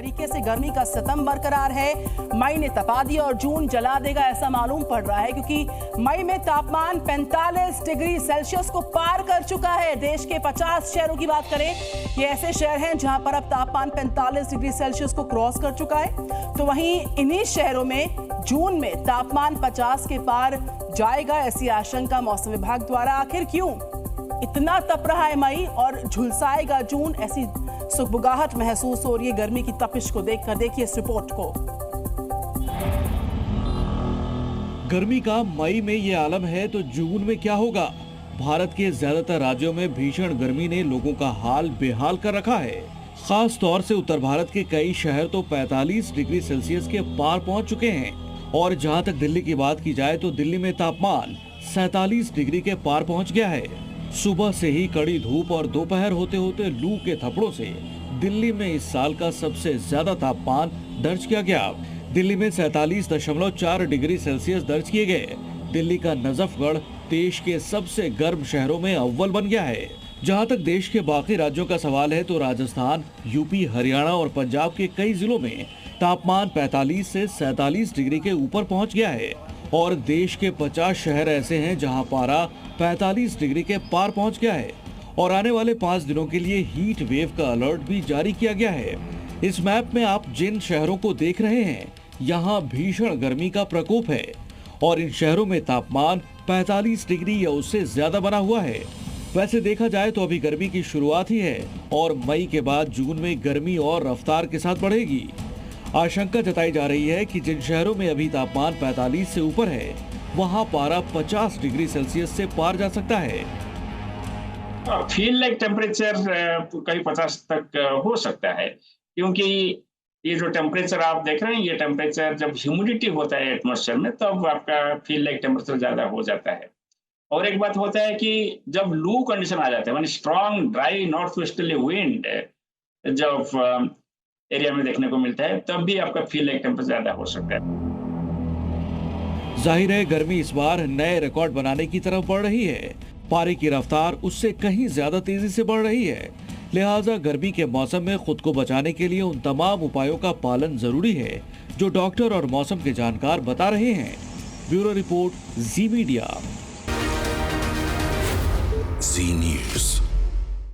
तरीके से गर्मी का सितम बरकरार है। मई ने तपा दिया और जून जला देगा ऐसा मालूम पड़ रहा है, क्योंकि मई में तापमान 45 डिग्री सेल्सियस को पार कर चुका है। देश के 50 शहरों की बात करें, ये ऐसे शहर हैं जहां पर अब तापमान 45 डिग्री सेल्सियस को क्रॉस कर चुका है। तो वहीं इन्हीं शहरों में जून में तापमान 50 के पार जाएगा, ऐसी आशंका मौसम विभाग द्वारा। आखिर क्यों इतना तप रहा है मई और झुलसाएगा जून, ऐसी सुगबुगाहट महसूस हो रही है गर्मी की तपिश को देखकर। देखिए इस रिपोर्ट को। गर्मी का मई में ये आलम है तो जून में क्या होगा? भारत के ज्यादातर राज्यों में भीषण गर्मी ने लोगों का हाल बेहाल कर रखा है। खास तौर से उत्तर भारत के कई शहर तो 45 डिग्री सेल्सियस के पार पहुंच चुके हैं। और जहां तक दिल्ली की बात की जाए तो दिल्ली में तापमान 47 डिग्री के पार पहुंच गया है। सुबह से ही कड़ी धूप और दोपहर होते होते लू के थपड़ों से दिल्ली में इस साल का सबसे ज्यादा तापमान दर्ज किया गया। दिल्ली में 47.4 डिग्री सेल्सियस दर्ज किए गए। दिल्ली का नजफगढ़ देश के सबसे गर्म शहरों में अव्वल बन गया है। जहां तक देश के बाकी राज्यों का सवाल है तो राजस्थान, यूपी, हरियाणा और पंजाब के कई जिलों में तापमान 45 से 47 डिग्री के ऊपर पहुंच गया है। और देश के 50 शहर ऐसे हैं जहां पारा 45 डिग्री के पार पहुंच गया है। और आने वाले 5 दिनों के लिए हीट वेव का अलर्ट भी जारी किया गया है। इस मैप में आप जिन शहरों को देख रहे हैं, यहाँ भीषण गर्मी का प्रकोप है और इन शहरों में तापमान 45 डिग्री या उससे ज्यादा बना हुआ है। वैसे देखा जाए तो अभी गर्मी की शुरुआत ही है और मई के बाद जून में गर्मी और रफ्तार के साथ बढ़ेगी। आशंका जताई जा रही है कि जिन शहरों में अभी तापमान 45 से ऊपर है, वहां पारा 50 डिग्री सेल्सियस से पार जा सकता है। फील लाइक टेम्परेचर कहीं 50 तक हो सकता है, क्योंकि ये जो टेम्परेचर आप देख रहे हैं, ये टेम्परेचर जब ह्यूमिडिटी होता है एटमॉस्फेयर में, तब आपका फील लाइक टेम्परेचर ज्यादा हो जाता है। और एक बात होता है कि जब लू कंडीशन आ जाता है, यानी strong dry north westerly wind जब एरिया में देखने को मिलता है, तब भी आपका फील लाइक टेम्परेचर ज्यादा हो सकता है। जाहिर है गर्मी इस बार नए रिकॉर्ड बनाने की तरफ बढ़ रही है। पारे की रफ्तार उससे कहीं ज्यादा तेजी से बढ़ रही है। लिहाजा गर्मी के मौसम में खुद को बचाने के लिए उन तमाम उपायों का पालन जरूरी है जो डॉक्टर और मौसम के जानकार बता रहे हैं। ब्यूरो रिपोर्ट, जी मीडिया। जी न्यूज़।